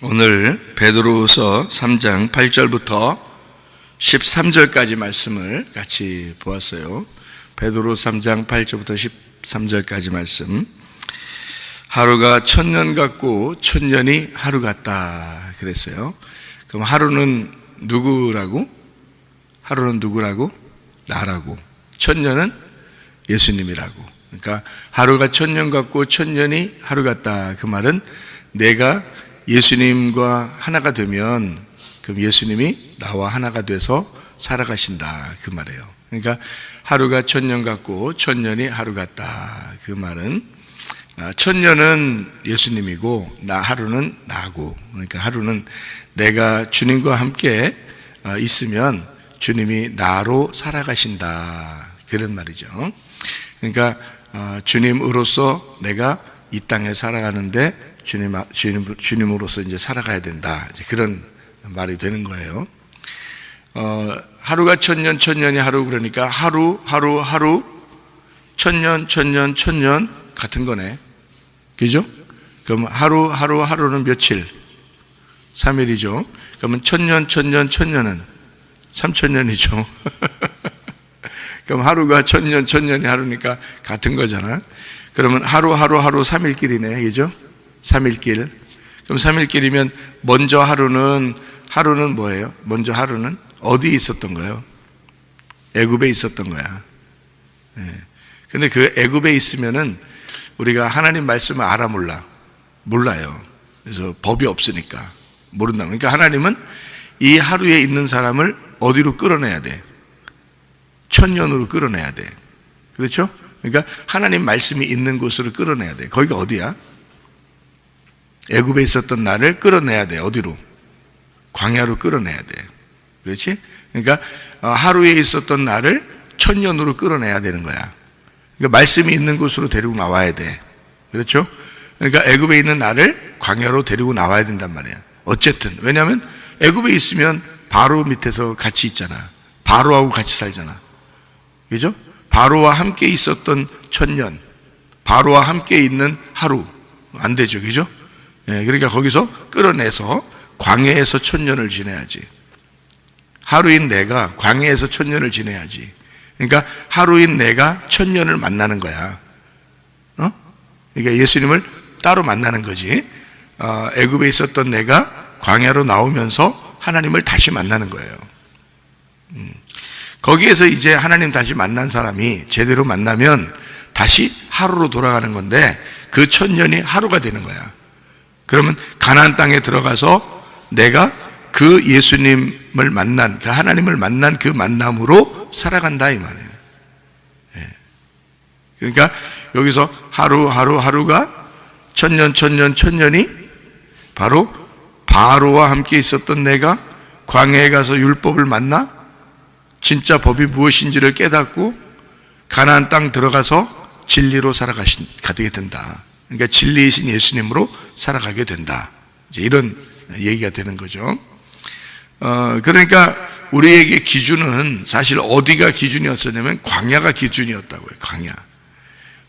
오늘 베드로후서 3장 8절부터 13절까지 말씀을 같이 보았어요. 베드로후서 3장 8절부터 13절까지 말씀. 하루가 천년 같고 천년이 하루 같다 그랬어요. 그럼 하루는 누구라고? 하루는 누구라고? 나라고. 천년은 예수님이라고. 그러니까 하루가 천년 같고 천년이 하루 같다. 그 말은 내가 예수님과 하나가 되면 그럼 예수님이 나와 하나가 돼서 살아가신다 그 말이에요. 그러니까 하루가 천년 같고 천년이 하루 같다. 그 말은 천년은 예수님이고 하루는 나고, 그러니까 하루는 내가 주님과 함께 있으면 주님이 나로 살아가신다 그런 말이죠. 그러니까 주님으로서 내가 이 땅에 살아가는데 주님으로서 이제 살아가야 된다, 이제 그런 말이 되는 거예요. 하루가 천년, 천년이 하루, 그러니까 하루, 천년 같은 거네. 그죠? 그럼 하루는 며칠? 3일이죠. 그러면 천년은 3천년이죠. 그럼 하루가 천년이 하루니까 같은 거잖아. 그러면 하루 3일길이네. 그죠? 3일길. 그럼 3일길이면 먼저 하루는 뭐예요? 먼저 하루는 어디에 있었던 거예요? 애굽에 있었던 거야. 근데 그 애굽에 있으면은 우리가 하나님 말씀을 알아 몰라요. 그래서 법이 없으니까 모른다. 그러니까 하나님은 이 하루에 있는 사람을 어디로 끌어내야 돼? 천년으로 끌어내야 돼. 그렇죠? 그러니까 하나님 말씀이 있는 곳으로 끌어내야 돼. 거기가 어디야? 애굽에 있었던 나를 끌어내야 돼. 어디로? 광야로 끌어내야 돼. 그렇지? 그러니까 하루에 있었던 나를 천년으로 끌어내야 되는 거야. 그러니까 말씀이 있는 곳으로 데리고 나와야 돼. 그렇죠? 그러니까 애굽에 있는 나를 광야로 데리고 나와야 된단 말이야. 어쨌든 왜냐하면 애굽에 있으면 바로 밑에서 같이 있잖아. 바로하고 같이 살잖아. 그죠? 바로와 함께 있었던 천년, 바로와 함께 있는 하루, 안 되죠, 그죠? 그러니까 거기서 끌어내서 광야에서 천년을 지내야지. 하루인 내가 광야에서 천년을 지내야지. 그러니까 하루인 내가 천년을 만나는 거야. 그러니까 예수님을 따로 만나는 거지. 애굽에 있었던 내가 광야로 나오면서 하나님을 다시 만나는 거예요. 거기에서 이제 하나님 다시 만난 사람이 제대로 만나면 다시 하루로 돌아가는 건데 그 천년이 하루가 되는 거야. 그러면 가나안 땅에 들어가서 내가 그 예수님을 만난, 그 하나님을 만난 그 만남으로 살아간다 이 말이에요. 그러니까 여기서 하루가 천년이 바로 바로와 함께 있었던 내가 광야에 가서 율법을 만나 진짜 법이 무엇인지를 깨닫고 가나안 땅 들어가서 진리로 살아가게 된다. 그러니까 진리이신 예수님으로 살아가게 된다. 이제 이런 얘기가 되는 거죠. 그러니까 우리에게 기준은 사실 어디가 기준이었었냐면 광야가 기준이었다고요.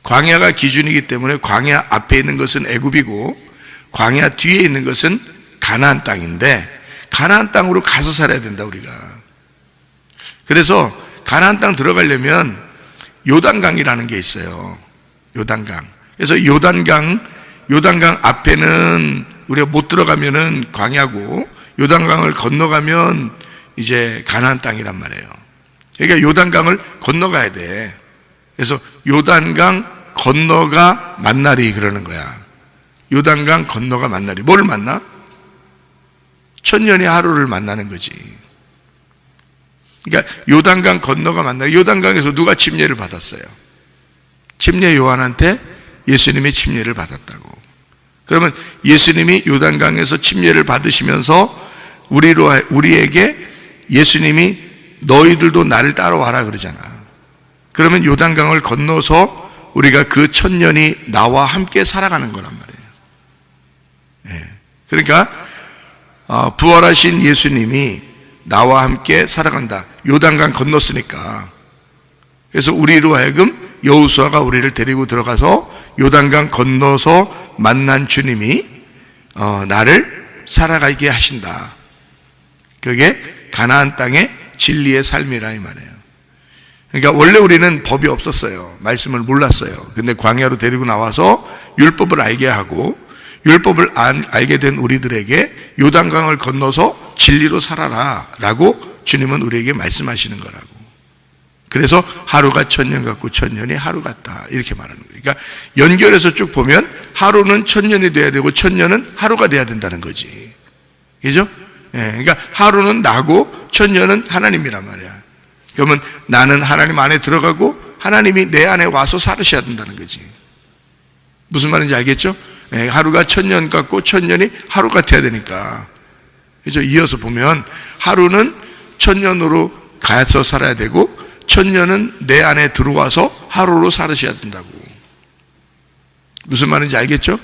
광야가 기준이기 때문에 광야 앞에 있는 것은 애굽이고 광야 뒤에 있는 것은 가나안 땅인데 가나안 땅으로 가서 살아야 된다 우리가. 그래서 가나안 땅 들어가려면 요단강이라는 게 있어요. 요단강. 그래서 요단강 앞에는 우리가 못 들어가면은 광야고 요단강을 건너가면 이제 가나안 땅이란 말이에요. 그러니까 요단강을 건너가야 돼. 그래서 요단강 건너가 만나리 그러는 거야. 요단강 건너가 만나리. 뭘 만나? 천년의 하루를 만나는 거지. 그러니까 요단강 건너가 만나리. 요단강에서 누가 침례를 받았어요? 침례 요한한테 예수님이 침례를 받았다고. 그러면 예수님이 요단강에서 침례를 받으시면서 우리에게 예수님이 너희들도 나를 따라와라 그러잖아. 그러면 요단강을 건너서 우리가 그 천년이 나와 함께 살아가는 거란 말이에요. 그러니까 부활하신 예수님이 나와 함께 살아간다. 요단강 건넜으니까. 그래서 우리로 하여금 여호수아가 우리를 데리고 들어가서 요단강 건너서 만난 주님이 나를 살아가게 하신다. 그게 가나안 땅의 진리의 삶이라 이 말이에요. 그러니까 원래 우리는 법이 없었어요. 말씀을 몰랐어요. 근데 광야로 데리고 나와서 율법을 알게 하고 율법을 알게 된 우리들에게 요단강을 건너서 진리로 살아라 라고 주님은 우리에게 말씀하시는 거라고. 그래서 하루가 천년 같고 천년이 하루 같다 이렇게 말하는 거예요. 그러니까 연결해서 쭉 보면 하루는 천년이 돼야 되고 천년은 하루가 돼야 된다는 거지. 그죠? 그러니까 하루는 나고 천년은 하나님이란 말이야. 그러면 나는 하나님 안에 들어가고 하나님이 내 안에 와서 살으셔야 된다는 거지. 무슨 말인지 알겠죠? 하루가 천년 같고 천년이 하루 같아야 되니까. 그래서 이어서 보면 하루는 천년으로 가서 살아야 되고 천년은 내 안에 들어와서 하루로 살으셔야 된다고. 무슨 말인지 알겠죠?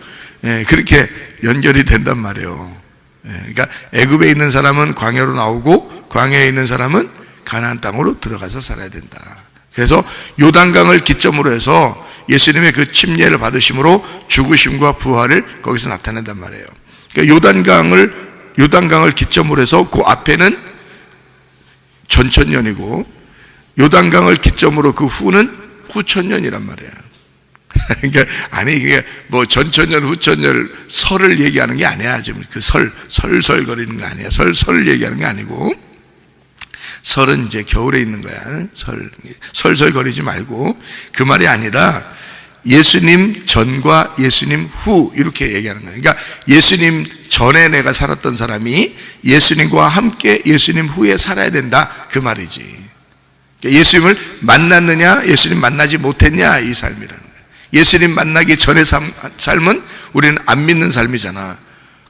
그렇게 연결이 된단 말이에요. 그러니까 애굽에 있는 사람은 광야로 나오고 광야에 있는 사람은 가나안 땅으로 들어가서 살아야 된다. 그래서 요단강을 기점으로 해서 예수님의 그 침례를 받으심으로 죽으심과 부활을 거기서 나타낸단 말이에요. 그러니까 요단강을 기점으로 해서 그 앞에는 전천년이고 요단강을 기점으로 그 후는 후천년이란 말이에요. 그러니까 아니 이게 뭐 전천년 후천년 설을 얘기하는 게 아니야. 지금 그 설설거리는 거 아니야. 설을 얘기하는 게 아니고 설은 이제 겨울에 있는 거야. 설설거리지 말고 그 말이 아니라 예수님 전과 예수님 후 이렇게 얘기하는 거예요. 그러니까 예수님 전에 내가 살았던 사람이 예수님과 함께 예수님 후에 살아야 된다 그 말이지. 그러니까 예수님을 만났느냐 예수님 만나지 못했냐 이 삶이라는 거예요. 예수님 만나기 전의 삶은 우리는 안 믿는 삶이잖아.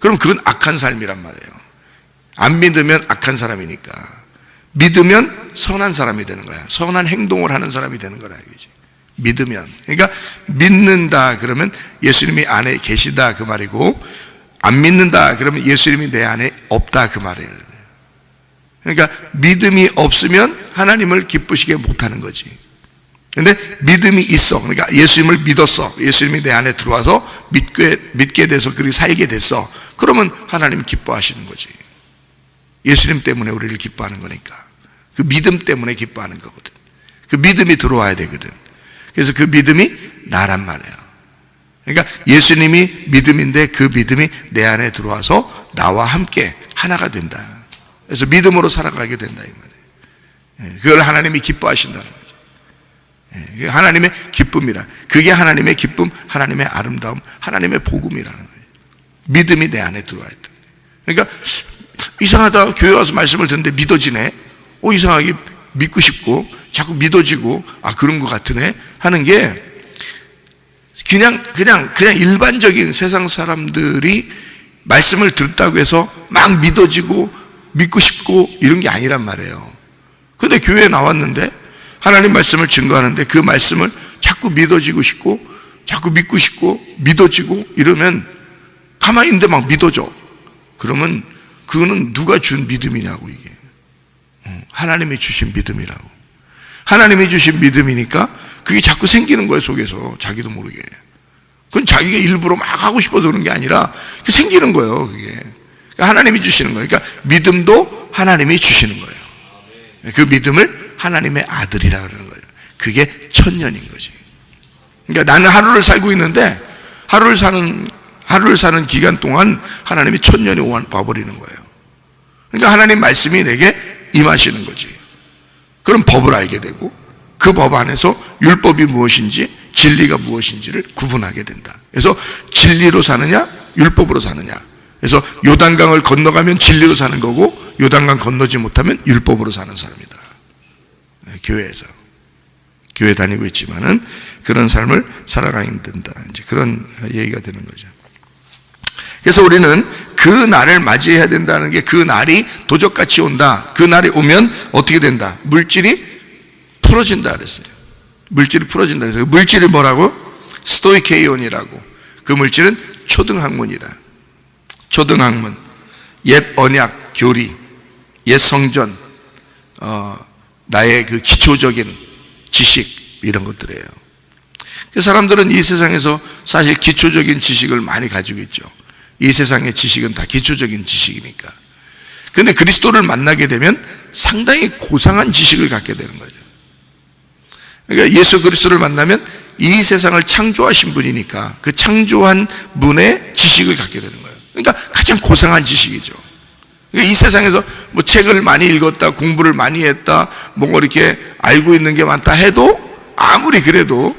그럼 그건 악한 삶이란 말이에요. 안 믿으면 악한 사람이니까. 믿으면 선한 사람이 되는 거야. 선한 행동을 하는 사람이 되는 거라 이거지. 믿으면. 그러니까 믿는다 그러면 예수님이 안에 계시다 그 말이고 안 믿는다 그러면 예수님이 내 안에 없다 그 말이에요. 그러니까 믿음이 없으면 하나님을 기쁘시게 못하는 거지. 근데 믿음이 있어. 그러니까 예수님을 믿었어. 예수님이 내 안에 들어와서 믿게 돼서 그렇게 살게 됐어. 그러면 하나님 기뻐하시는 거지. 예수님 때문에 우리를 기뻐하는 거니까. 그 믿음 때문에 기뻐하는 거거든. 그 믿음이 들어와야 되거든. 그래서 그 믿음이 나란 말이에요. 그러니까 예수님이 믿음인데 그 믿음이 내 안에 들어와서 나와 함께 하나가 된다. 그래서 믿음으로 살아가게 된다 이 말이에요. 그걸 하나님이 기뻐하신다는 거죠. 하나님의 기쁨이라. 그게 하나님의 기쁨, 하나님의 아름다움, 하나님의 복음이라는 거예요. 믿음이 내 안에 들어와 있다. 그러니까 이상하다. 교회 와서 말씀을 듣는데 믿어지네. 이상하게 믿고 싶고 자꾸 믿어지고 그런 것 같으네 하는 게 그냥 일반적인 세상 사람들이 말씀을 듣다고 해서 막 믿어지고 믿고 싶고 이런 게 아니란 말이에요. 근데 교회에 나왔는데 하나님 말씀을 증거하는데 그 말씀을 자꾸 믿어지고 싶고 자꾸 믿고 싶고 믿어지고 이러면 가만히 있는데 막 믿어져. 그러면 그거는 누가 준 믿음이냐고. 이게 하나님이 주신 믿음이라고. 하나님이 주신 믿음이니까 그게 자꾸 생기는 거예요. 속에서 자기도 모르게. 그건 자기가 일부러 막 하고 싶어서 그런 게 아니라 생기는 거예요. 그게 그러니까 하나님이 주시는 거예요. 그러니까 믿음도 하나님이 주시는 거예요. 그 믿음을 하나님의 아들이라 그러는 거예요. 그게 천년인 거지. 그러니까 나는 하루를 살고 있는데 하루를 사는 기간 동안 하나님이 천년이 와버리는 거예요. 그러니까 하나님 말씀이 내게 임하시는 거지. 그럼 법을 알게 되고 그 법 안에서 율법이 무엇인지 진리가 무엇인지를 구분하게 된다. 그래서 진리로 사느냐 율법으로 사느냐. 그래서 요단강을 건너가면 진리로 사는 거고 요단강 건너지 못하면 율법으로 사는 사람이다. 교회에서 교회 다니고 있지만은 그런 삶을 살아가야 된다. 이제 그런 얘기가 되는 거죠. 그래서 우리는 그 날을 맞이해야 된다는 게 그 날이 도적같이 온다. 그 날이 오면 어떻게 된다? 물질이 풀어진다 그랬어요. 물질이 풀어진다 그래서 물질이 뭐라고? 스토이케이온이라고. 그 물질은 초등학문이라. 초등학문, 옛 언약, 교리, 옛 성전, 나의 그 기초적인 지식 이런 것들이에요. 그 사람들은 이 세상에서 사실 기초적인 지식을 많이 가지고 있죠. 이 세상의 지식은 다 기초적인 지식이니까. 그런데 그리스도를 만나게 되면 상당히 고상한 지식을 갖게 되는 거죠. 그러니까 예수 그리스도를 만나면 이 세상을 창조하신 분이니까 그 창조한 분의 지식을 갖게 되는 거예요. 그러니까 가장 고상한 지식이죠. 그러니까 이 세상에서 뭐 책을 많이 읽었다, 공부를 많이 했다, 뭔가 이렇게 알고 있는 게 많다 해도 아무리 그래도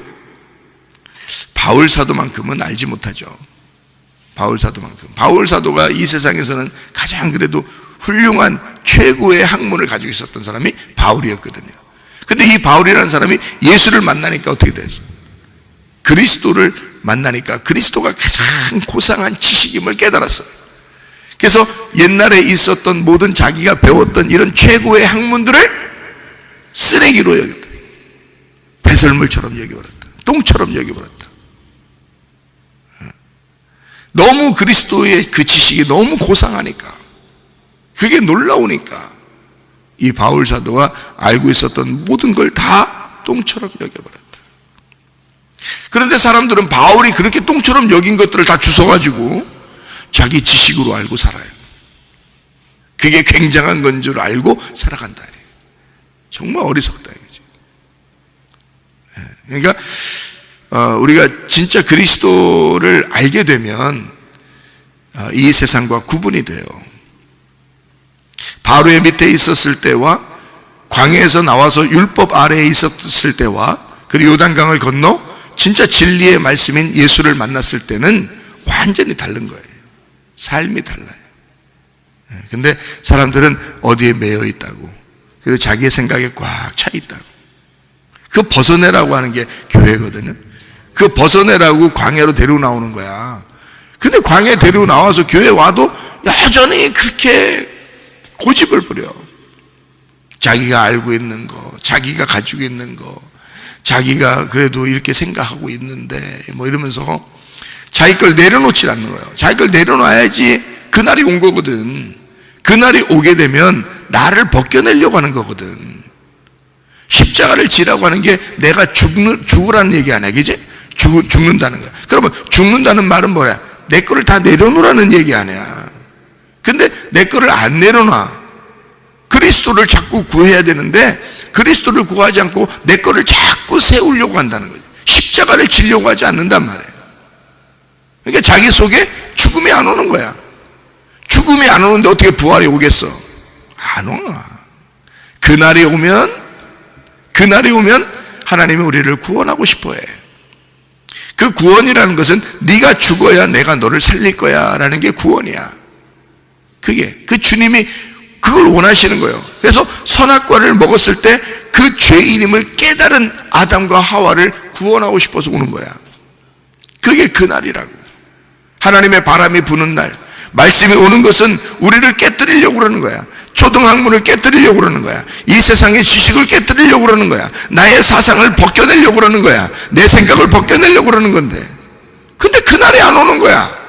바울 사도만큼은 알지 못하죠. 바울 사도가 이 세상에서는 가장 그래도 훌륭한 최고의 학문을 가지고 있었던 사람이 바울이었거든요. 근데 이 바울이라는 사람이 예수를 만나니까 어떻게 됐어요? 그리스도를 만나니까 그리스도가 가장 고상한 지식임을 깨달았어요. 그래서 옛날에 있었던 모든 자기가 배웠던 이런 최고의 학문들을 쓰레기로 여겼다. 배설물처럼 여겨버렸다. 똥처럼 여겨버렸다. 너무 그리스도의 그 지식이 너무 고상하니까, 그게 놀라우니까 이 바울 사도가 알고 있었던 모든 걸 다 똥처럼 여겨버렸다. 그런데 사람들은 바울이 그렇게 똥처럼 여긴 것들을 다 주워가지고 자기 지식으로 알고 살아요. 그게 굉장한 건 줄 알고 살아간다. 정말 어리석다 이거지. 그러니까 우리가 진짜 그리스도를 알게 되면 이 세상과 구분이 돼요. 바로의 밑에 있었을 때와 광야에서 나와서 율법 아래에 있었을 때와 그리고 요단강을 건너 진짜 진리의 말씀인 예수를 만났을 때는 완전히 다른 거예요. 삶이 달라요. 근데 사람들은 어디에 매여 있다고, 그리고 자기의 생각에 꽉 차 있다고. 그 벗어내라고 하는 게 교회거든요. 그 벗어내라고 광야로 데리고 나오는 거야. 근데 광야에 데리고 나와서 교회 와도 여전히 그렇게 고집을 부려. 자기가 알고 있는 거, 자기가 가지고 있는 거, 자기가 그래도 이렇게 생각하고 있는데 뭐 이러면서 자기 걸 내려놓지 않는 거예요. 자기 걸 내려놔야지 그날이 온 거거든. 그날이 오게 되면 나를 벗겨내려고 하는 거거든. 십자가를 지라고 하는 게 내가 죽으라는 얘기 아니야, 그지? 죽는다는 거야. 그러면 죽는다는 말은 뭐야? 내 거를 다 내려놓으라는 얘기 아니야. 근데 내 거를 안 내려놔. 그리스도를 자꾸 구해야 되는데 그리스도를 구하지 않고 내 거를 자꾸 세우려고 한다는 거지. 십자가를 지려고 하지 않는단 말이에요. 그러니까 자기 속에 죽음이 안 오는 거야. 죽음이 안 오는데 어떻게 부활이 오겠어? 안 와. 그날이 오면 하나님이 우리를 구원하고 싶어 해. 그 구원이라는 것은 네가 죽어야 내가 너를 살릴 거야 라는 게 구원이야. 그 주님이 그걸 원하시는 거예요. 그래서 선악과를 먹었을 때 그 죄인임을 깨달은 아담과 하와를 구원하고 싶어서 오는 거야. 그게 그날이라고. 하나님의 바람이 부는 날, 말씀이 오는 것은 우리를 깨뜨리려고 그러는 거야. 초등학문을 깨뜨리려고 그러는 거야. 이 세상의 지식을 깨뜨리려고 그러는 거야. 나의 사상을 벗겨내려고 그러는 거야. 내 생각을 벗겨내려고 그러는 건데, 근데 그날이 안 오는 거야.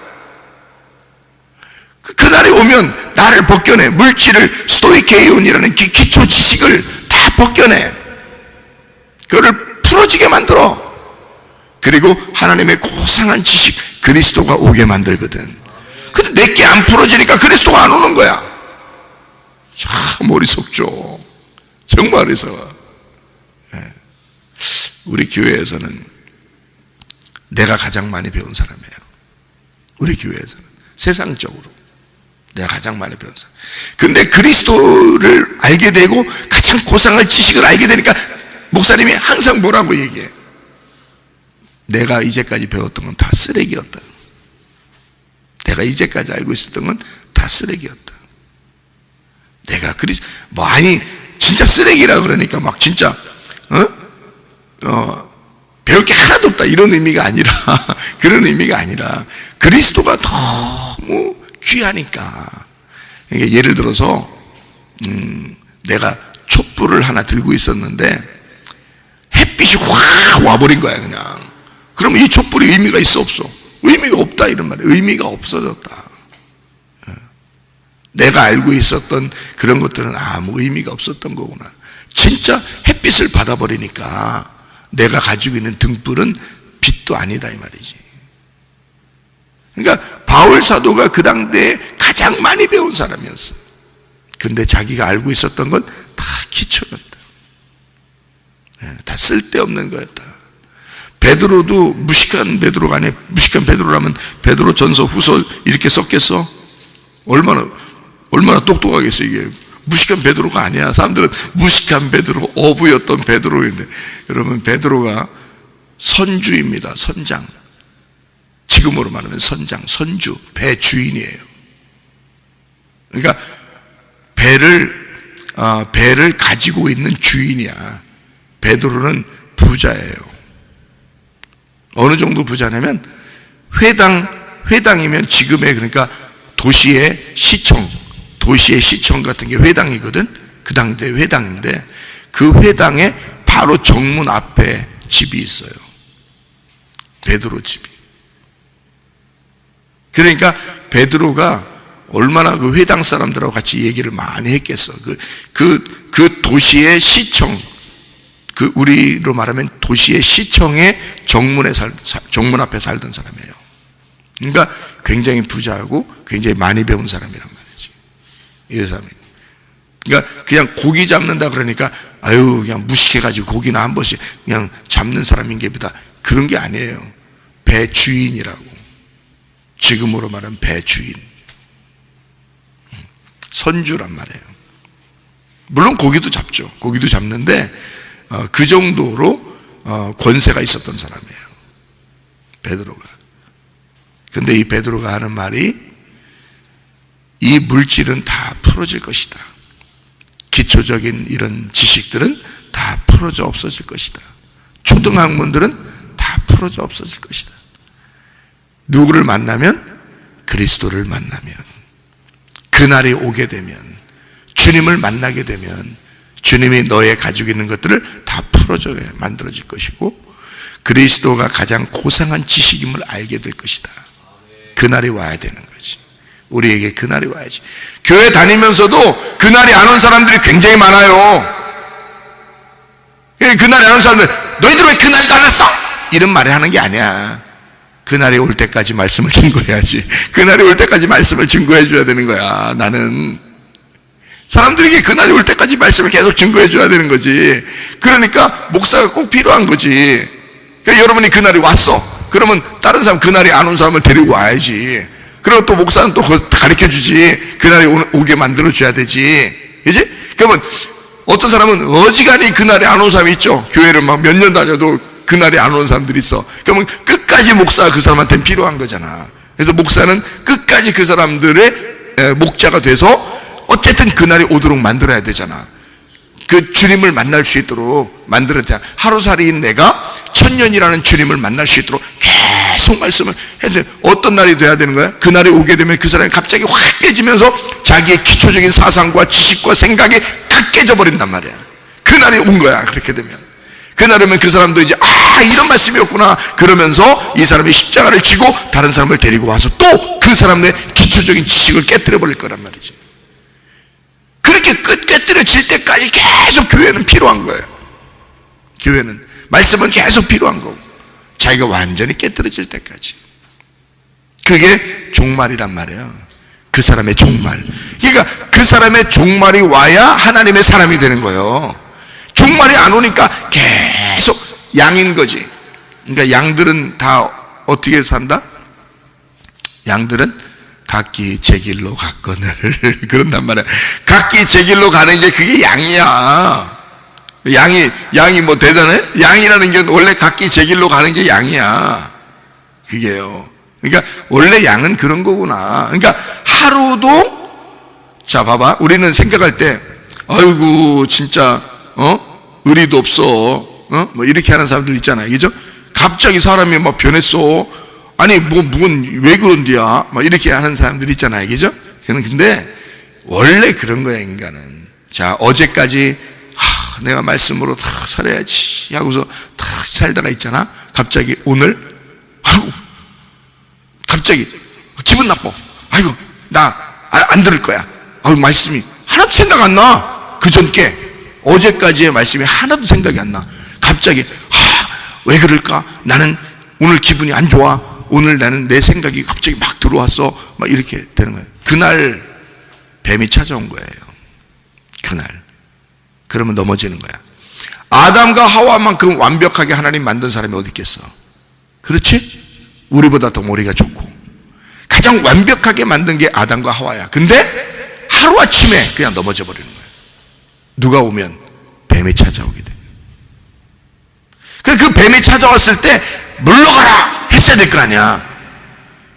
그날이 오면 나를 벗겨내. 물질을, 스토이케이온이라는 기초 지식을 다 벗겨내. 그거를 풀어지게 만들어. 그리고 하나님의 고상한 지식, 그리스도가 오게 만들거든. 근데 내게 안 풀어지니까 그리스도가 안 오는 거야. 참 머리 속죠. 정말 어리석어. 우리 교회에서는 내가 가장 많이 배운 사람이에요. 우리 교회에서는 세상적으로 내가 가장 많이 배운 사람. 근데 그리스도를 알게 되고 가장 고상한 지식을 알게 되니까 목사님이 항상 뭐라고 얘기해? 내가 이제까지 배웠던 건 다 쓰레기였다. 내가 이제까지 알고 있었던 건 다 쓰레기였다. 내가 아니 진짜 쓰레기라 그러니까 막 진짜 배울 게 하나도 없다 이런 의미가 아니라 그런 의미가 아니라 그리스도가 너무 귀하니까. 그러니까 예를 들어서 내가 촛불을 하나 들고 있었는데 햇빛이 확 와버린 거야 그냥. 그러면 이 촛불이 의미가 있어 없어? 의미가 없다 이런 말이야. 의미가 없어졌다. 내가 알고 있었던 그런 것들은 아무 의미가 없었던 거구나. 진짜 햇빛을 받아버리니까 내가 가지고 있는 등불은 빛도 아니다 이 말이지. 그러니까 바울 사도가 그 당대에 가장 많이 배운 사람이었어. 근데 자기가 알고 있었던 건 다 기초였다. 다 쓸데없는 거였다. 베드로도 무식한 베드로가 아니야. 무식한 베드로라면 베드로 전서 후서 이렇게 썼겠어? 얼마나 똑똑하겠어 이게. 무식한 베드로가 아니야. 사람들은 무식한 베드로, 어부였던 베드로인데, 여러분 베드로가 선주입니다. 선장. 지금으로 말하면 선장, 선주, 배 주인이에요. 그러니까 배를 가지고 있는 주인이야. 베드로는 부자예요. 어느 정도 부자냐면 회당이면 지금의 그러니까 도시의 시청 같은 게 회당이거든. 그 당대 회당인데 그 회당에 바로 정문 앞에 집이 있어요. 베드로 집이. 그러니까 베드로가 얼마나 그 회당 사람들하고 같이 얘기를 많이 했겠어. 그 도시의 시청, 우리로 말하면 도시의 시청의 정문 앞에 살던 사람이에요. 그러니까 굉장히 부자하고 굉장히 많이 배운 사람이란 말이지. 이 사람이. 그러니까 그냥 고기 잡는다 그러니까 그냥 무식해가지고 고기나 한 번씩 그냥 잡는 사람인 게 보다 그런 게 아니에요. 배 주인이라고. 지금으로 말하면 배 주인. 선주란 말이에요. 물론 고기도 잡죠. 고기도 잡는데 그 정도로 권세가 있었던 사람이에요. 베드로가. 근데 이 베드로가 하는 말이 이 물질은 다 풀어질 것이다. 기초적인 이런 지식들은 다 풀어져 없어질 것이다. 초등학문들은 다 풀어져 없어질 것이다. 누구를 만나면? 그리스도를 만나면, 그날이 오게 되면, 주님을 만나게 되면 주님이 너의 가지고 있는 것들을 다 풀어져 만들어질 것이고 그리스도가 가장 고상한 지식임을 알게 될 것이다. 그날이 와야 되는 거지. 우리에게 그날이 와야지. 교회 다니면서도 그날이 안 온 사람들이 굉장히 많아요. 그날에 안 온 사람들, 너희들 왜 그날도 안 왔어? 이런 말을 하는 게 아니야. 그날이 올 때까지 말씀을 증거해야지. 그날이 올 때까지 말씀을 증거해 줘야 되는 거야. 나는 사람들에게 그날이 올 때까지 말씀을 계속 증거해 줘야 되는 거지. 그러니까 목사가 꼭 필요한 거지. 그러니까 여러분이 그날이 왔어. 그러면 다른 사람, 그날이 안 온 사람을 데리고 와야지. 그리고 또 목사는 또 가르쳐 주지. 그날이 오게 만들어 줘야 되지. 그지? 그러면 어떤 사람은 어지간히 그날에 안 온 사람이 있죠. 교회를 막 몇 년 다녀도 그날에 안 온 사람들이 있어. 그러면 끝까지 목사가 그 사람한테는 필요한 거잖아. 그래서 목사는 끝까지 그 사람들의 목자가 돼서 어쨌든 그날이 오도록 만들어야 되잖아. 그 주님을 만날 수 있도록 만들어야 돼. 하루살이인 내가 천년이라는 주님을 만날 수 있도록 계속 말씀을 해야 돼. 어떤 날이 돼야 되는 거야? 그날이 오게 되면 그 사람이 갑자기 확 깨지면서 자기의 기초적인 사상과 지식과 생각이 다 깨져버린단 말이야. 그날이 온 거야. 그렇게 되면 그날이면 그 사람도 이제 이런 말씀이었구나 그러면서 이 사람이 십자가를 지고 다른 사람을 데리고 와서 또 그 사람의 기초적인 지식을 깨뜨려 버릴 거란 말이지. 그렇게 깨뜨려질 때까지 계속 교회는 필요한 거예요. 교회는 말씀은 계속 필요한 거고 자기가 완전히 깨뜨려질 때까지. 그게 종말이란 말이에요. 그 사람의 종말. 그러니까 그 사람의 종말이 와야 하나님의 사람이 되는 거예요. 종말이 안 오니까 계속 양인 거지. 그러니까 양들은 다 어떻게 산다? 양들은 각기 제 길로 갔거늘 그런단 말이야. 각기 제 길로 가는 게 그게 양이야. 양이 뭐 대단해? 양이라는 게 원래 각기 제 길로 가는 게 양이야. 그게요. 그러니까 원래 양은 그런 거구나. 그러니까 하루도 자 봐봐. 우리는 생각할 때 아이고 진짜 의리도 없어. 뭐 이렇게 하는 사람들 있잖아요. 그죠? 갑자기 사람이 막 변했어. 아니 왜 그런디야? 막 이렇게 하는 사람들 있잖아요. 그죠? 근데 원래 그런 거야 인간은. 자 어제까지 내가 말씀으로 다 살아야지 하고서 다 살다가 있잖아. 갑자기 오늘 갑자기 기분 나빠. 아이고 나 안 들을 거야. 말씀이 하나도 생각 안 나. 그전께 어제까지의 말씀이 하나도 생각이 안 나. 갑자기 왜 그럴까? 나는 오늘 기분이 안 좋아. 오늘 나는 내 생각이 갑자기 막 들어왔어. 막 이렇게 되는 거예요. 그날 뱀이 찾아온 거예요. 그날. 그러면 넘어지는 거야. 아담과 하와만큼 완벽하게 하나님 만든 사람이 어디 있겠어? 그렇지? 우리보다 더 머리가 좋고 가장 완벽하게 만든 게 아담과 하와야. 근데 하루아침에 그냥 넘어져 버리는 거야. 누가 오면 뱀이 찾아오게 돼. 그 뱀이 찾아왔을 때 물러가라 했어야 될 거 아니야.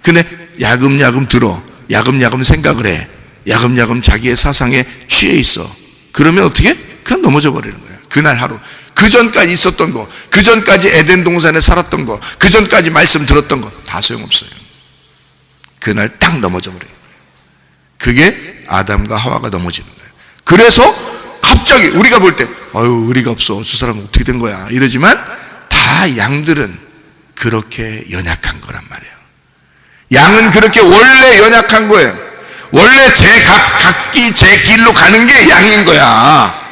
근데 야금야금 들어. 야금야금 생각을 해. 야금야금 자기의 사상에 취해 있어. 그러면 어떻게? 그냥 넘어져 버리는 거야. 그날 하루. 그 전까지 있었던 거, 그 전까지 에덴 동산에 살았던 거, 그 전까지 말씀 들었던 거 다 소용없어요. 그날 딱 넘어져 버려요. 그게 아담과 하와가 넘어지는 거예요. 그래서 갑자기 우리가 볼 때 의리가 없어. 저 사람은 어떻게 된 거야. 이러지만 다 양들은 그렇게 연약한 거란 말이에요. 양은 그렇게 원래 연약한 거예요. 원래 각기 제 길로 가는 게 양인 거야.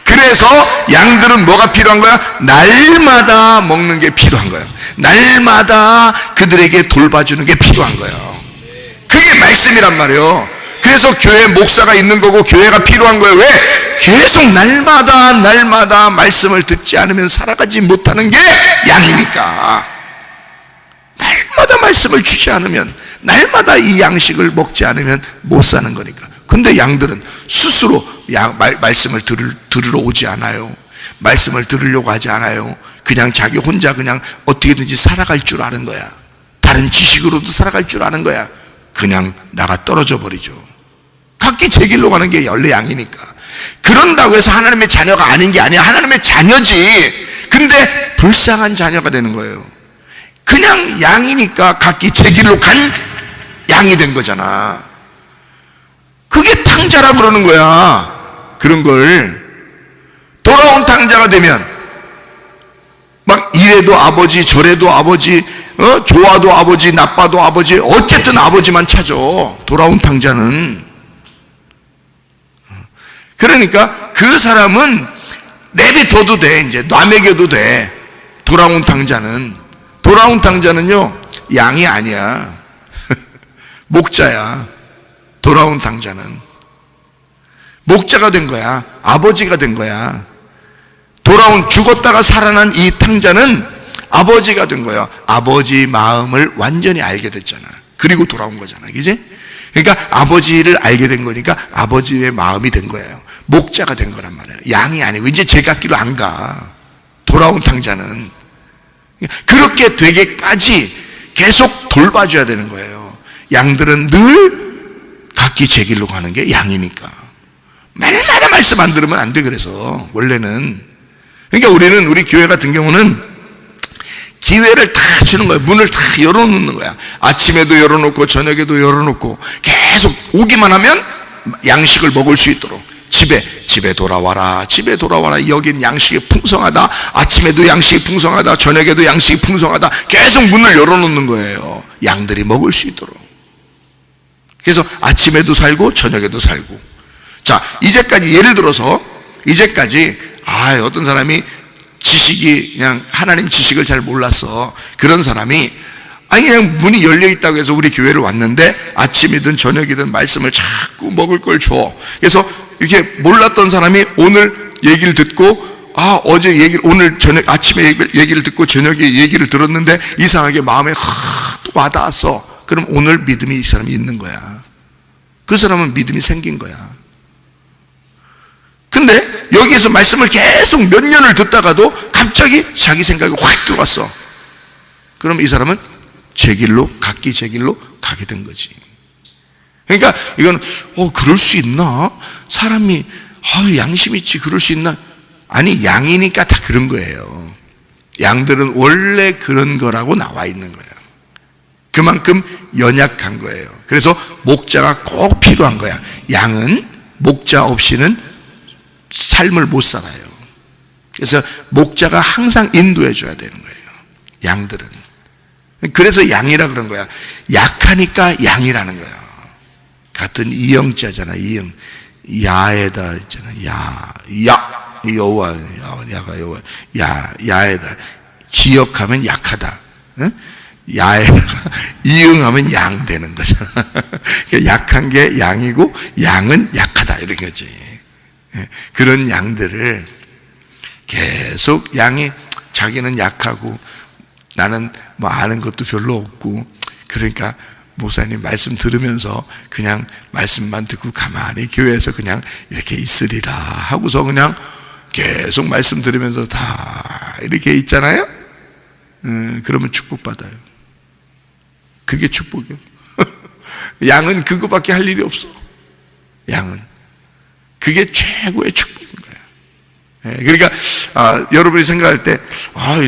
그래서 양들은 뭐가 필요한 거야? 날마다 먹는 게 필요한 거예요. 날마다 그들에게 돌봐주는 게 필요한 거예요. 그게 말씀이란 말이에요. 그래서 교회 목사가 있는 거고 교회가 필요한 거예요. 왜? 계속 날마다 말씀을 듣지 않으면 살아가지 못하는 게 양이니까. 날마다 말씀을 주지 않으면, 날마다 이 양식을 먹지 않으면 못 사는 거니까. 근데 양들은 스스로 말씀을 들으러 오지 않아요. 말씀을 들으려고 하지 않아요. 그냥 자기 혼자 그냥 어떻게든지 살아갈 줄 아는 거야. 다른 지식으로도 살아갈 줄 아는 거야. 그냥 나가 떨어져 버리죠. 각기 제 길로 가는 게 원래 양이니까. 그런다고 해서 하나님의 자녀가 아닌 게 아니야. 하나님의 자녀지. 근데 불쌍한 자녀가 되는 거예요. 그냥 양이니까 각기 제 길로 간 양이 된 거잖아. 그게 탕자라 그러는 거야. 그런 걸 돌아온 탕자가 되면 막 이래도 아버지 저래도 아버지, 좋아도 아버지 나빠도 아버지, 어쨌든 아버지만 찾아. 돌아온 탕자는. 그러니까 그 사람은 내비둬도 돼. 이제 놔먹여도 돼. 돌아온 당자는요 양이 아니야. 목자야. 돌아온 당자는 목자가 된 거야. 아버지가 된 거야. 죽었다가 살아난 이 탕자는 아버지가 된 거야. 아버지 마음을 완전히 알게 됐잖아. 그리고 돌아온 거잖아. 그지? 그러니까 아버지를 알게 된 거니까 아버지의 마음이 된 거예요. 목자가 된 거란 말이에요. 양이 아니고 이제 제갓길로 안 가. 돌아온 탕자는 그렇게 되게까지 계속 돌봐줘야 되는 거예요. 양들은 늘 각기 제 길로 가는 게 양이니까. 맨날 말씀 안 들으면 안 돼. 그래서 원래는 그러니까 우리 교회 같은 경우는 기회를 다 주는 거예요. 문을 다 열어놓는 거야. 아침에도 열어놓고 저녁에도 열어놓고 계속 오기만 하면 양식을 먹을 수 있도록 집에 돌아와라. 집에 돌아와라. 여긴 양식이 풍성하다. 아침에도 양식이 풍성하다. 저녁에도 양식이 풍성하다. 계속 문을 열어놓는 거예요. 양들이 먹을 수 있도록. 그래서 아침에도 살고 저녁에도 살고. 자, 이제까지 예를 들어서 어떤 사람이 지식이 그냥 하나님 지식을 잘 몰랐어. 그런 사람이 그냥 문이 열려 있다고 해서 우리 교회를 왔는데 아침이든 저녁이든 말씀을 자꾸 먹을 걸 줘. 그래서 이렇게 몰랐던 사람이 오늘 얘기를 듣고 어제 얘기를 오늘 저녁 아침에 얘기를 듣고 저녁에 얘기를 들었는데 이상하게 마음에 또 와닿았어. 그럼 오늘 믿음이 이 사람이 있는 거야. 그 사람은 믿음이 생긴 거야. 근데 여기에서 말씀을 계속 몇 년을 듣다가도 갑자기 자기 생각이 확 들어왔어. 그럼 이 사람은 각기 제 길로 가게 된 거지. 그러니까 이건 그럴 수 있나? 사람이 양심 있지 그럴 수 있나? 아니, 양이니까 다 그런 거예요. 양들은 원래 그런 거라고 나와 있는 거예요. 그만큼 연약한 거예요. 그래서 목자가 꼭 필요한 거야. 양은 목자 없이는 삶을 못 살아요. 그래서 목자가 항상 인도해 줘야 되는 거예요. 양들은. 그래서 양이라 그런 거야. 약하니까 양이라는 거야. 같은 이영자잖아. 이영. 야에다 있잖아. 여호와. 야에다. 기억하면 약하다. 응? 야에다가 이응하면 양 되는 거잖아. 그러니까 약한 게 양이고 양은 약하다. 이런 거지. 그런 양들을 계속 양이 자기는 약하고 나는 뭐 아는 것도 별로 없고 그러니까 목사님 말씀 들으면서 그냥 말씀만 듣고 가만히 교회에서 그냥 이렇게 있으리라 하고서 그냥 계속 말씀 들으면서 다 이렇게 있잖아요. 그러면 축복받아요. 그게 축복이요. 양은 그거밖에 할 일이 없어. 양은 그게 최고의 축복인 거야. 그러니까 여러분이 생각할 때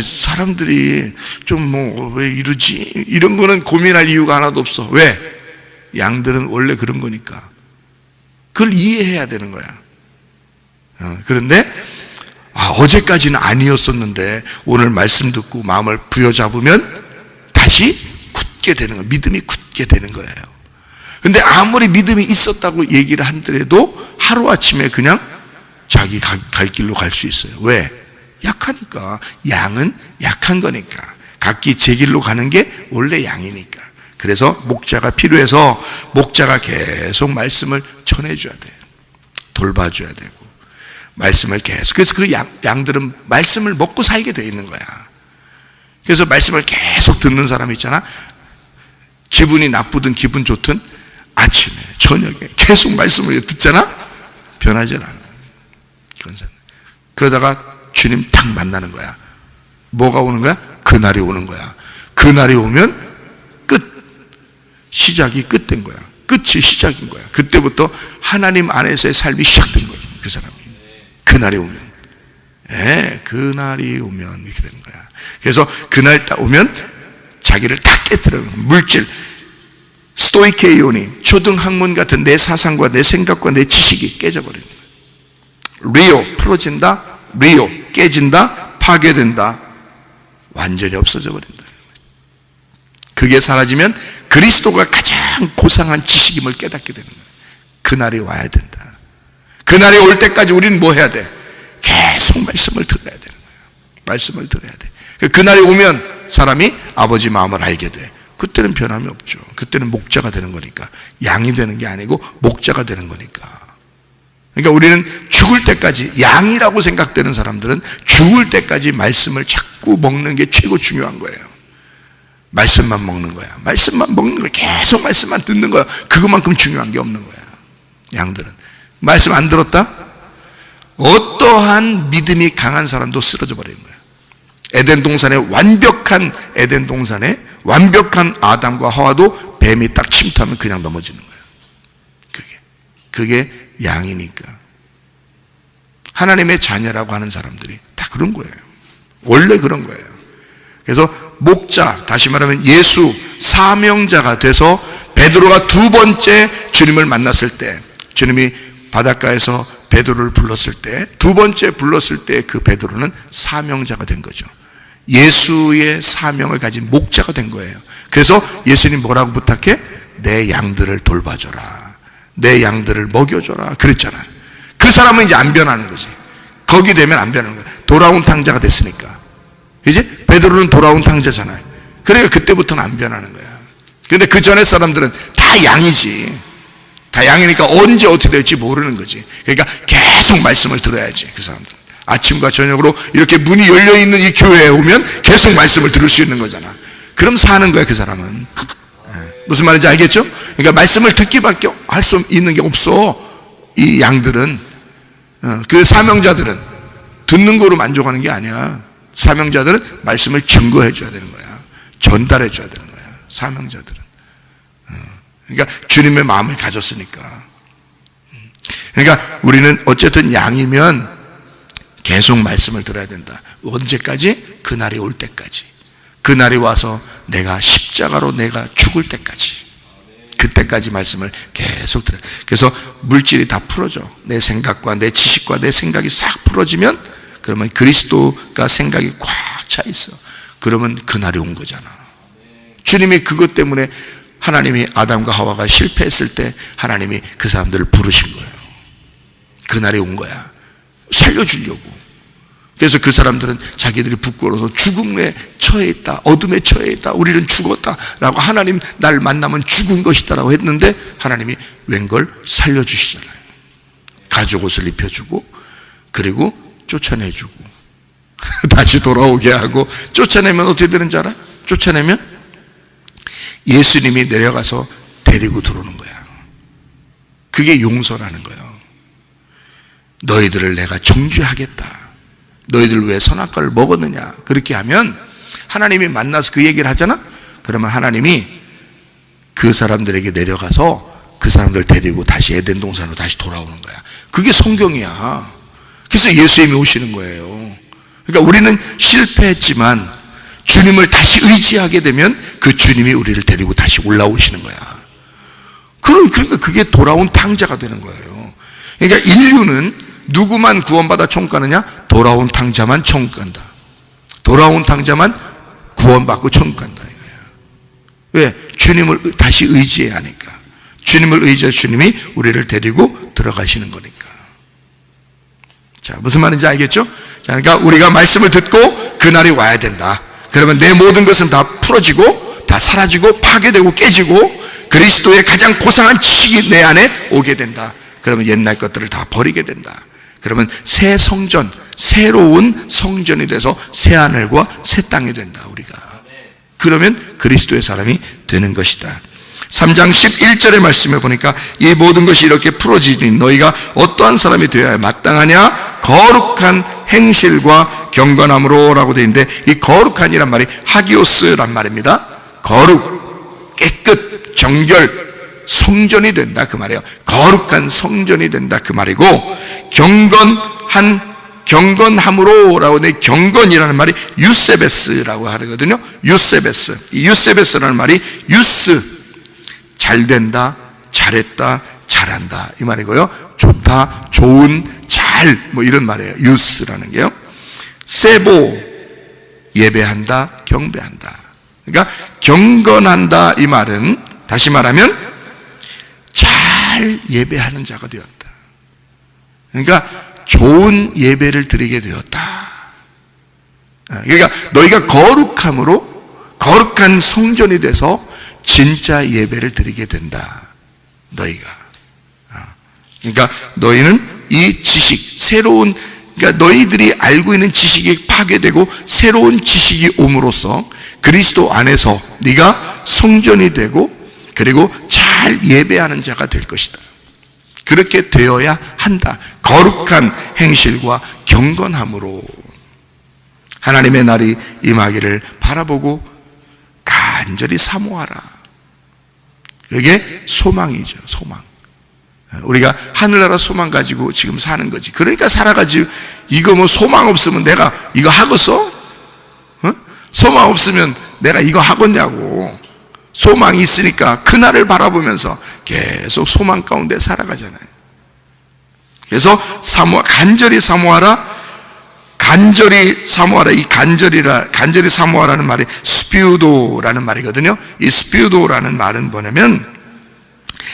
사람들이 좀 왜 이러지? 이런 거는 고민할 이유가 하나도 없어. 왜? 양들은 원래 그런 거니까. 그걸 이해해야 되는 거야. 그런데 어제까지는 아니었었는데 오늘 말씀 듣고 마음을 부여잡으면 다시 굳게 되는 거야. 믿음이 굳게 되는 거예요. 근데 아무리 믿음이 있었다고 얘기를 하더라도 하루아침에 그냥 자기 갈 길로 갈 수 있어요. 왜? 약하니까. 양은 약한 거니까. 각기 제 길로 가는 게 원래 양이니까. 그래서 목자가 필요해서 목자가 계속 말씀을 전해줘야 돼요. 돌봐줘야 되고 말씀을 계속. 그래서 그 양들은 말씀을 먹고 살게 돼 있는 거야. 그래서 말씀을 계속 듣는 사람 있잖아. 기분이 나쁘든 기분 좋든 아침에 저녁에 계속 말씀을 듣잖아. 변하지 않아. 그런 사람. 그러다가 주님 딱 만나는 거야. 뭐가 오는 거야? 그날이 오는 거야. 그날이 오면 끝. 시작이 끝된 거야. 끝이 시작인 거야. 그때부터 하나님 안에서의 삶이 시작된 거야. 그 사람이. 그날이 오면. 그날이 오면 이렇게 되는 거야. 그래서 그날 딱 오면 자기를 다 깨뜨려. 물질. 스토이케이온이 초등학문 같은 내 사상과 내 생각과 내 지식이 깨져버리는 거야. 리오 풀어진다. 리오 깨진다. 파괴된다. 완전히 없어져 버린다. 그게 사라지면 그리스도가 가장 고상한 지식임을 깨닫게 되는 거예요. 그날이 와야 된다. 그날이 올 때까지 우리는 뭐 해야 돼? 계속 말씀을 들어야 되는 거예요. 말씀을 들어야 돼. 그날이 오면 사람이 아버지 마음을 알게 돼. 그때는 변함이 없죠. 그때는 목자가 되는 거니까. 양이 되는 게 아니고 목자가 되는 거니까. 그러니까 우리는 죽을 때까지, 양이라고 생각되는 사람들은 죽을 때까지 말씀을 자꾸 먹는 게 최고 중요한 거예요. 말씀만 먹는 거야. 말씀만 먹는 거야. 계속 말씀만 듣는 거야. 그것만큼 중요한 게 없는 거야. 양들은 말씀 안 들었다? 어떠한 믿음이 강한 사람도 쓰러져 버리는 거야. 에덴 동산에 완벽한 에덴 동산에 완벽한 아담과 하와도 뱀이 딱 침투하면 그냥 넘어지는 거야. 그게 양이니까. 하나님의 자녀라고 하는 사람들이 다 그런 거예요. 원래 그런 거예요. 그래서 목자, 다시 말하면 예수 사명자가 돼서 베드로가 두 번째 주님을 만났을 때, 주님이 바닷가에서 베드로를 불렀을 때, 두 번째 불렀을 때 그 베드로는 사명자가 된 거죠. 예수의 사명을 가진 목자가 된 거예요. 그래서 예수님 뭐라고 부탁해? 내 양들을 돌봐줘라. 내 양들을 먹여줘라. 그랬잖아요. 그 사람은 이제 안 변하는 거지. 거기 되면 안 변하는 거야. 돌아온 탕자가 됐으니까. 이제 베드로는 돌아온 탕자잖아요. 그러니까 그때부터는 안 변하는 거야. 근데 그 전에 사람들은 다 양이지. 다 양이니까 언제 어떻게 될지 모르는 거지. 그러니까 계속 말씀을 들어야지. 그 사람들은 아침과 저녁으로 이렇게 문이 열려있는 이 교회에 오면 계속 말씀을 들을 수 있는 거잖아. 그럼 사는 거야 그 사람은. 무슨 말인지 알겠죠? 그러니까 말씀을 듣기밖에 할 수 있는 게 없어. 이 양들은, 그 사명자들은 듣는 거로 만족하는 게 아니야. 사명자들은 말씀을 증거해 줘야 되는 거야. 전달해 줘야 되는 거야. 사명자들은. 그러니까 주님의 마음을 가졌으니까. 그러니까 우리는 어쨌든 양이면 계속 말씀을 들어야 된다. 언제까지? 그날이 올 때까지. 그날이 와서 내가 십자가로 내가 죽을 때까지. 그때까지 말씀을 계속 들어요. 그래서 물질이 다 풀어져. 내 생각과 내 지식과 내 생각이 싹 풀어지면 그러면 그리스도가 생각이 꽉 차 있어. 그러면 그날이 온 거잖아. 주님이 그것 때문에 하나님이 아담과 하와가 실패했을 때 하나님이 그 사람들을 부르신 거예요. 그날이 온 거야. 살려주려고. 그래서 그 사람들은 자기들이 부끄러워서 죽음에 처해 있다, 어둠에 처해 있다, 우리는 죽었다 라고, 하나님 날 만나면 죽은 것이다 라고 했는데 하나님이 웬걸 살려주시잖아요. 가죽 옷을 입혀주고 그리고 쫓아내주고 다시 돌아오게 하고. 쫓아내면 어떻게 되는 줄 알아? 쫓아내면 예수님이 내려가서 데리고 들어오는 거야. 그게 용서라는 거예요. 너희들을 내가 정죄하겠다. 너희들 왜 선악과를 먹었느냐. 그렇게 하면 하나님이 만나서 그 얘기를 하잖아. 그러면 하나님이 그 사람들에게 내려가서 그 사람들 데리고 다시 에덴 동산으로 다시 돌아오는 거야. 그게 성경이야. 그래서 예수님이 오시는 거예요. 그러니까 우리는 실패했지만 주님을 다시 의지하게 되면 그 주님이 우리를 데리고 다시 올라오시는 거야. 그러니까 그게 돌아온 탕자가 되는 거예요. 그러니까 인류는 누구만 구원받아 천국 가느냐? 돌아온 탕자만 천국 간다. 돌아온 탕자만 구원받고 천국 간다 이거야. 왜? 주님을 다시 의지해야 하니까. 주님을 의지해 주님이 우리를 데리고 들어가시는 거니까. 자, 무슨 말인지 알겠죠? 자, 그러니까 우리가 말씀을 듣고 그날이 와야 된다. 그러면 내 모든 것은 다 풀어지고 다 사라지고 파괴되고 깨지고 그리스도의 가장 고상한 지식이 내 안에 오게 된다. 그러면 옛날 것들을 다 버리게 된다. 그러면 새 성전, 새로운 성전이 돼서 새 하늘과 새 땅이 된다 우리가. 그러면 그리스도의 사람이 되는 것이다. 3장 11절의 말씀에 보니까 이 모든 것이 이렇게 풀어지니 너희가 어떠한 사람이 되어야 마땅하냐? 거룩한 행실과 경건함으로 라고 되어 있는데, 이 거룩한이란 말이 하기오스란 말입니다. 거룩, 깨끗, 정결, 성전이 된다 그 말이에요. 거룩한 성전이 된다 그 말이고, 경건함으로 라고 돼. 경건이라는 말이 유세베스라고 하거든요. 유세베스. 이 유세베스라는 말이 유스, 잘 된다, 잘했다, 잘한다 이 말이고요. 좋다, 좋은, 잘, 뭐 이런 말이에요. 유스라는 게요. 세보, 예배한다, 경배한다. 그러니까 경건한다 이 말은 다시 말하면 잘 예배하는 자가 되었다. 그러니까 좋은 예배를 드리게 되었다. 그러니까 너희가 거룩한 성전이 돼서 진짜 예배를 드리게 된다. 너희가. 그러니까 너희는 이 지식, 그러니까 너희들이 알고 있는 지식이 파괴되고 새로운 지식이 옴으로써 그리스도 안에서 네가 성전이 되고 그리고 잘 예배하는 자가 될 것이다. 그렇게 되어야 한다. 거룩한 행실과 경건함으로 하나님의 날이 임하기를 바라보고 간절히 사모하라. 이게 소망이죠. 소망. 우리가 하늘나라 소망 가지고 지금 사는 거지. 그러니까 살아가지. 이거 뭐 소망 없으면 내가 이거 하겠어? 소망 없으면 내가 이거 하겠냐고. 소망이 있으니까 그날을 바라보면서 계속 소망 가운데 살아가잖아요. 그래서 간절히 사모하라. 간절히 사모하라. 이 간절히 사모하라는 말이 스피우도라는 말이거든요. 이 스피우도라는 말은 뭐냐면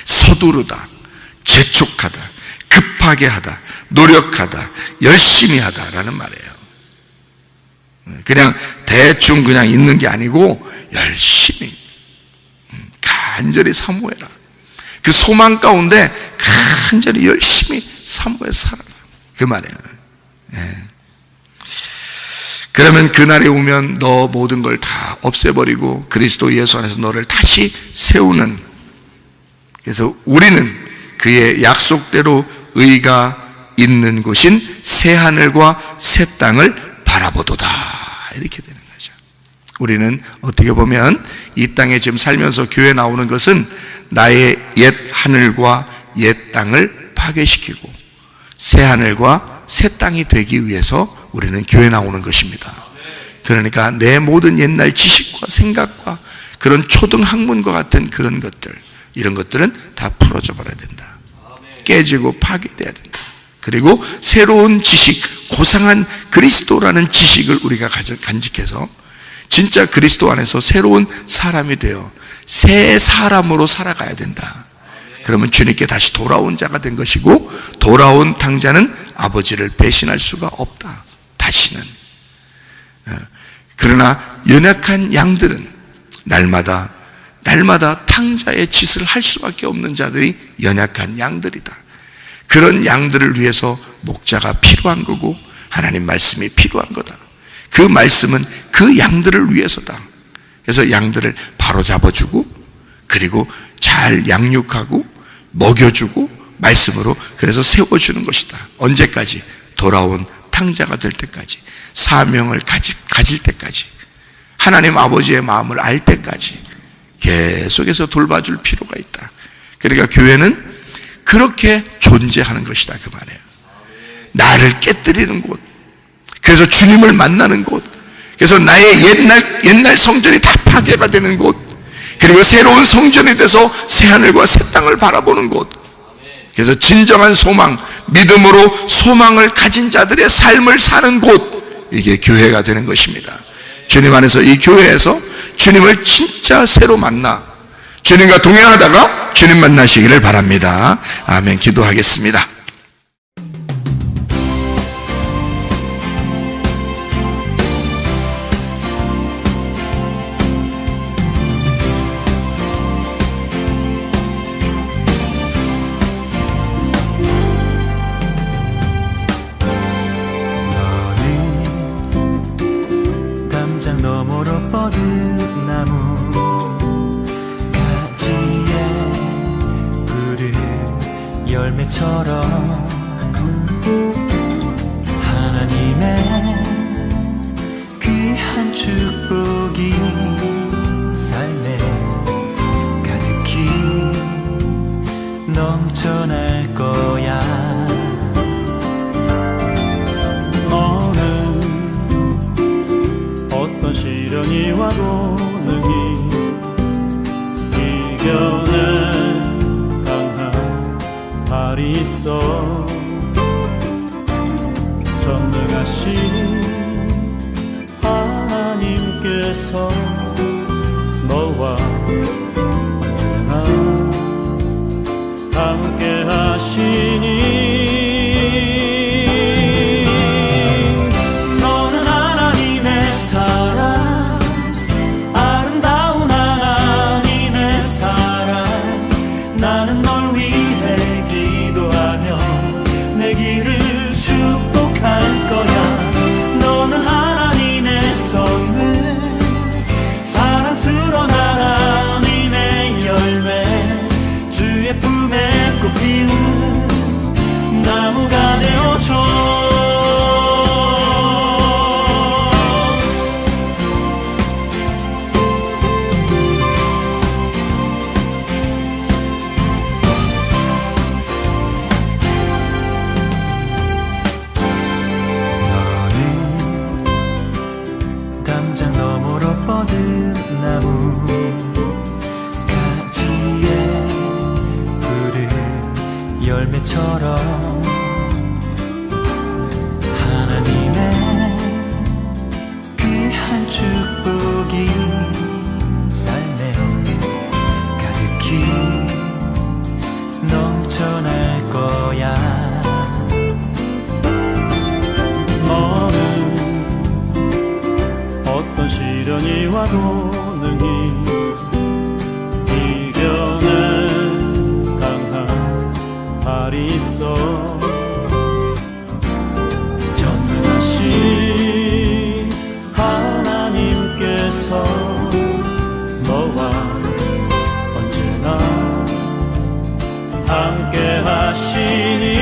서두르다, 재촉하다, 급하게 하다, 노력하다, 열심히 하다라는 말이에요. 그냥 대충 그냥 있는 게 아니고 열심히 간절히 사모해라. 그 소망 가운데 간절히 열심히 사모해 살아라. 그 말이에요. 예. 그러면 그날이 오면 너 모든 걸 다 없애버리고 그리스도 예수 안에서 너를 다시 세우는, 그래서 우리는 그의 약속대로 의가 있는 곳인 새 하늘과 새 땅을 바라보도다. 이렇게 되는 거죠. 우리는 어떻게 보면 이 땅에 지금 살면서 교회 나오는 것은 나의 옛 하늘과 옛 땅을 파괴시키고 새 하늘과 새 땅이 되기 위해서 우리는 교회 나오는 것입니다. 그러니까 내 모든 옛날 지식과 생각과 그런 초등학문과 같은 그런 것들, 이런 것들은 다 풀어져 버려야 된다. 깨지고 파괴돼야 된다. 그리고 새로운 지식, 고상한 그리스도라는 지식을 우리가 간직해서 진짜 그리스도 안에서 새로운 사람이 되어 새 사람으로 살아가야 된다. 그러면 주님께 다시 돌아온 자가 된 것이고, 돌아온 당자는 아버지를 배신할 수가 없다. 다시는. 그러나 연약한 양들은 날마다 탕자의 짓을 할 수밖에 없는 자들이 연약한 양들이다. 그런 양들을 위해서 목자가 필요한 거고 하나님 말씀이 필요한 거다. 그 말씀은 그 양들을 위해서다. 그래서 양들을 바로 잡아주고 그리고 잘 양육하고 먹여주고 말씀으로 그래서 세워주는 것이다. 언제까지? 돌아온 탕자가 될 때까지, 사명을 가질 때까지, 하나님 아버지의 마음을 알 때까지 계속해서 돌봐줄 필요가 있다. 그러니까 교회는 그렇게 존재하는 것이다. 그 말이에요. 나를 깨뜨리는 곳, 그래서 주님을 만나는 곳, 그래서 나의 옛날 성전이 다 파괴가 되는 곳, 그리고 새로운 성전이 돼서 새 하늘과 새 땅을 바라보는 곳, 그래서 진정한 소망, 믿음으로 소망을 가진 자들의 삶을 사는 곳, 이게 교회가 되는 것입니다. 주님 안에서, 이 교회에서 주님을 진짜 새로 만나 주님과 동행하다가 주님 만나시기를 바랍니다. 아멘. 기도하겠습니다. 너머로 뻗은 나무 가지에 푸른 열매처럼 하나님의 귀한 축복이 삶에 가득히 넘쳐날 거야. 시련이 와도 능히 이겨낸 강한 발이 있어. 전능하신 하나님께서 너와 언제나 함께 하시니 열매처럼 하나님의 귀한 축복이 삶에 가득히 넘쳐날 거야. 너는 어떤 시련이 와도 능히 이겨낸 강한 발이 있어. 전능하신 하나님께서 너와 언제나 함께 하시니